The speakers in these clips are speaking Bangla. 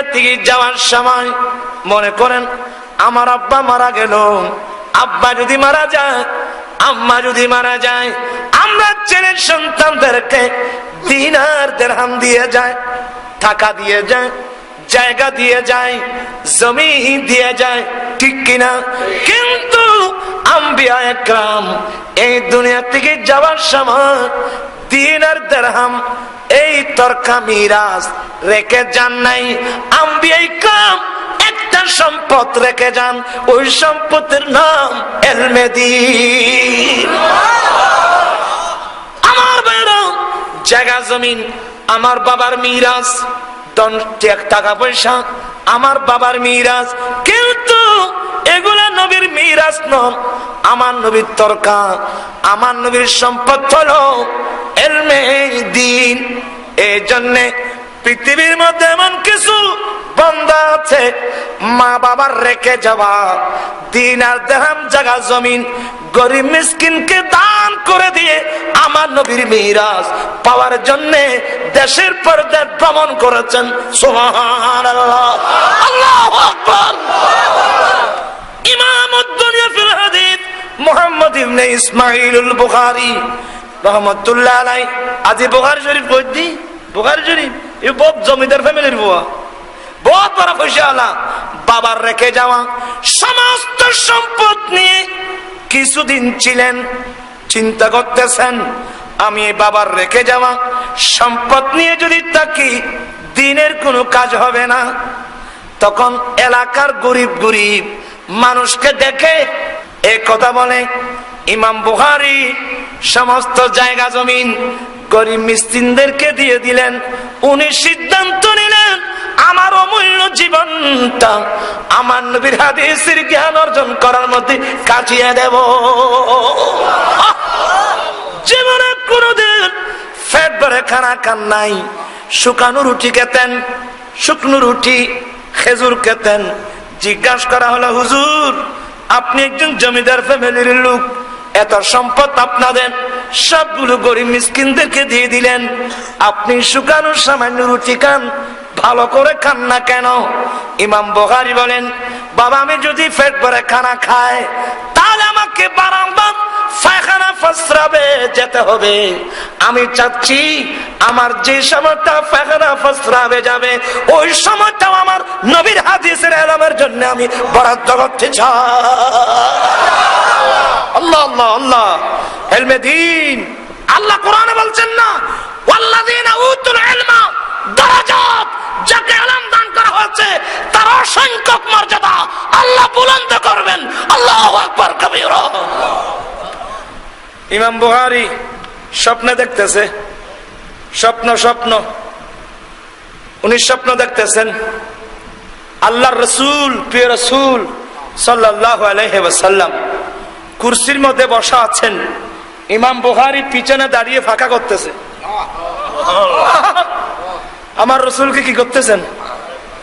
দুনিয়া থেকে যাওয়ার সময় মনে করেন আমার আব্বা মারা গেল, আব্বা যদি মারা যায়, আম্মা যদি মারা যায়, আমরা ছেলের সন্তানদেরকে দিনার দিরহাম দিয়ে যায়, টাকা দিয়ে যায়, জায়গা দিয়ে যায়, জমি দিয়ে যায়, ঠিক কিনা? কিন্তু আম্বিয়া একরাম এই দুনিয়া থেকে যাওয়ার সময় দিনার দিরহাম এই তরকা মিরাজ রেখে যান নাই। আম্বিয়া একরাম একটা সম্পদ রেখে যান, ওই সম্পদের নাম ইলমে দ্বীন। আমার বাইরা জায়গা জমিন আমার বাবার মিরাজ, টাকা পয়সা আমার বাবার মিরাজ, কিন্তু এগুলা নবীর মিরাজ নয়। আমার নবীর তরকা, আমার নবীর সম্পদ হলো ইলমে দ্বীন। এই জন্যে পৃথিবীর মধ্যে এমন কিছু বান্দা আছে মা বাবার রেখে যাওয়া দিনার দিরহাম জায়গা জমিন গরিব মিসকিনকে দান করে দিয়ে আমার নবীর মিরাজ পাওয়ার জন্য দেশের পর দেশ ভ্রমণ করেছেন। সুবহানাল্লাহ, আল্লাহু আকবার। ইমামুদ দুনিয়া ফিল হাদিস মুহাম্মদ ইবনে ইসমাঈলুল বুখারী রাহমাতুল্লাহ আলাইহি আজি বুখারী শরীফ পড়ছি। বুখারী শরীফ এই বহুত জমিদার ফ্যামিলির বুয়া, বহুত বড় পয়সাওয়ালা। বাবার রেখে যাওয়া সমস্ত সম্পদ নিয়ে কিছুদিন ছিলেন, চিন্তা করতেছেন আমি বাবার রেখে যাওয়া সম্পদ নিয়ে যদি থাকি দিনের কোনো কাজ হবে না। তখন এলাকার গরিব গরিব মানুষকে দেখে এই কথা বলে। ইমাম বুখারী সমস্ত জায়গা জমিন গরিব মিসকিনদেরকে দিয়ে দিলেন। উনি সিদ্ধান্ত নিলেন আমার অমূল্য জীবনটা আমার নবীর হাদিসের জ্ঞান অর্জন করার মধ্যে কাটিয়ে দেব। জীবনে কোনদিন পেট ভরে খানা খান নাই, শুকানো রুটি খেতেন, শুকনো রুটি খেজুর খেতেন। জিজ্ঞাসা করা হলো, হুজুর আপনি একজন জমিদার ফ্যামিলির লোক, এত সম্পদ আপনাদের, সবগুলো গরিব মিসকিনদেরকে দিয়ে দিলেন, আপনি শুকানো সামান্য রুটি খান, ভালো করে খান না কেন? ইমাম বুখারী বলেন, বাবা আমি যদি পেট ভরে খানা খাই তাহলে আমাকে বারংবার পায়খানা প্রস্রাবে যেতে হবে। আমি চাচ্ছি আমার যে সময়টা পায়খানা প্রস্রাবে যাবে ওই সময়টাও আমার নবীর হাদিসের ইলমের জন্য আমি বরাদ্দ করতে চাই। আল্লাহ আল্লাহ আল্লাহ, ইলমে দ্বীন। আল্লাহ কোরআনে বলছেন না, ওয়াল্লাযীনা উতুল ইলমা দারাজাত, যাকে ইলম দান করা হয়েছে তার অসংখ্য মর্যাদা আল্লাহ বুলন্দ করবেন। আল্লাহু আকবার কবীরা। ইমাম বুখারী স্বপ্নে দেখতেছে, স্বপ্ন উনি স্বপ্ন দেখতেছেন আল্লাহর রাসূল, প্রিয় রাসূল সাল্লাল্লাহু আলাইহি ওয়াসাল্লাম কুরসির মধ্যে বসা আছেন। ইমাম বুখারী পিছনে দাঁড়িয়ে ফাঁকা করতেছে। আমার রাসূলকে কি করতেছেন?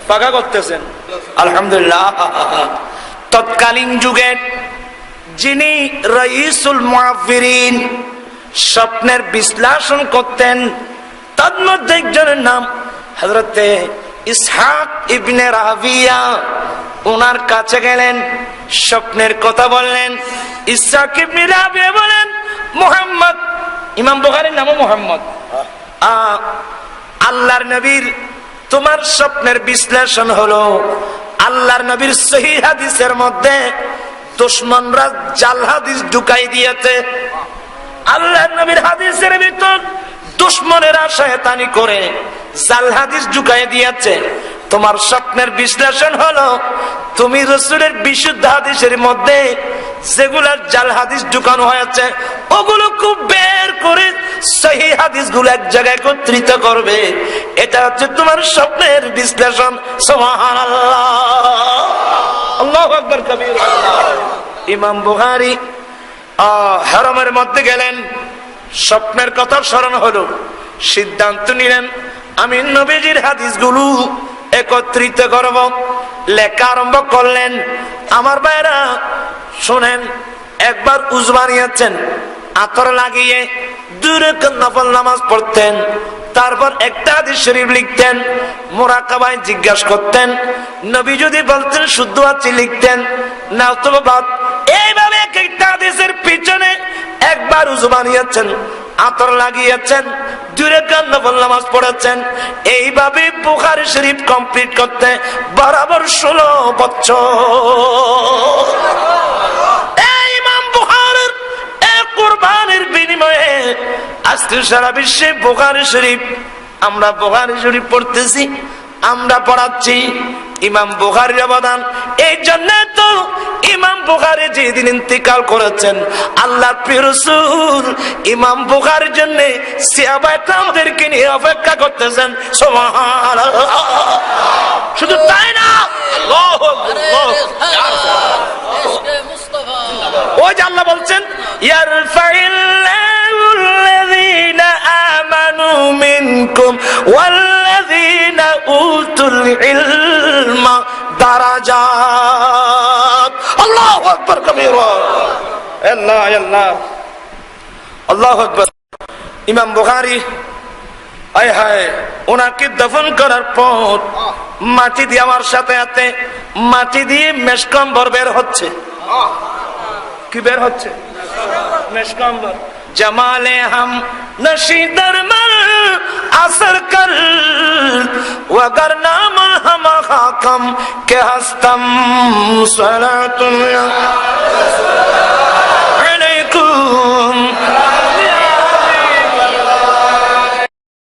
ফাঁকা করতেছেন। আলহামদুলিল্লাহ। তৎকালীন যুগে যিনি রাইসুল মুআফফিরিন স্বপ্নের বিশ্লেষণ করতেন তার মধ্যে একজনের নাম হযরতে ইসহাক ইবনে রাবিয়া। ওনার কাছে গেলেন, স্বপ্নের কথা বললেন। ইসহাক ইবনে রাবিয়া বলেন, মুহাম্মদ, ইমাম বুখারীর নাম মুহাম্মদ, আল্লাহর নবীর তোমার স্বপ্নের বিশ্লেষণ হলো আল্লাহর নবীর সহিহ হাদিসের মধ্যে দুশমনরা জাল হাদিস ঢুকাই দিয়েছে। আল্লাহর নবীর হাদিসের ভিতর দুশমনেরা শয়তানি করে জাল হাদিস ঢুকাই দিয়েছে। তোমার স্বপ্নের বিশ্লেষণ হলো তুমি রাসূলের বিশুদ্ধ হাদিসের মধ্যে যেগুলা জাল হাদিস ঢুকানো হয়েছে ওগুলো খুব বের করে সহিহ হাদিসগুলো এক জায়গায় একত্রিত করবে। এটা হচ্ছে তোমার স্বপ্নের বিশ্লেষণ। সুবহানাল্লাহ, আল্লাহু আকবার কবীরা। ইমাম বুখারী হারামের মধ্যে গেলেন, স্বপ্নের কথা স্মরণ হলো, সিদ্ধান্ত নিলেন আমি নবীজির হাদিসগুলো একত্রিত করব। লেখা আরম্ভ করলেন। আমার ভাইরা শুনেন, একবার উজু বানিয়েছেন, আতর লাগিয়ে 2 রাকাত নফল নামাজ পড়তেন, তারপর একটা হাদিস শরীফ লিখতেন, মুরাকাবায় জিজ্ঞাসা করতেন, নবী যদি বলতেন শুদ্ধ আছে লিখতেন, না অথবা বাদ। এইভাবে এক একটা হাদিসের পিছনে একবার উযু বানিয়েছেন, আতর লাগিয়েছেন, 2 রাকাত নফল নামাজ পড়েছেন। এইভাবে বুখারী শরীফ কমপ্লিট করতে বরাবর 16 বছর। এই ইমাম বুখারীর এই কুরবানির বিনিময়ে আজকে সারা বিশ্বে বুখারী শরীফ, আমরা বুখারী শরীফ পড়তেছি, আমরা পড়াচ্ছি। ইমাম বুখারীর অবদান এই জন্য তো ইমাম বুখারী যেদিন ইন্তেকাল করেছেন, আল্লাহর প্রিয় রাসূল ইমাম বুখারীর জন্য সাহাবায়ে কেরামদেরকে নিয়ে অপেক্ষা করতেছেন। সুবহানাল্লাহ। শুধু তাই না, আল্লাহু আকবার, ওই যে আল্লাহ বলছেন ইয়ারফাইল্লাহুল্লাযীনা আমানু মিনকুম ওয়াল্লাযীনা উতুল ইলমা দারাজাত। আল্লাহু আকবার কবীরা। আল্লাহ আল্লাহ আল্লাহু আকবার। ইমাম বুখারী আয় হায়, ওনাকে দফন করার পর মাটি দিয়ে আমার সাথে হাতে মাটি দিয়ে মেশকম্বর বের হচ্ছে। কি বের হচ্ছে? মেশকম্বর। জামালে হাম নশীদর মল আসর কর ওয়াগর নামল হাম খাকম কে হস্তম সালাতুল্লাহ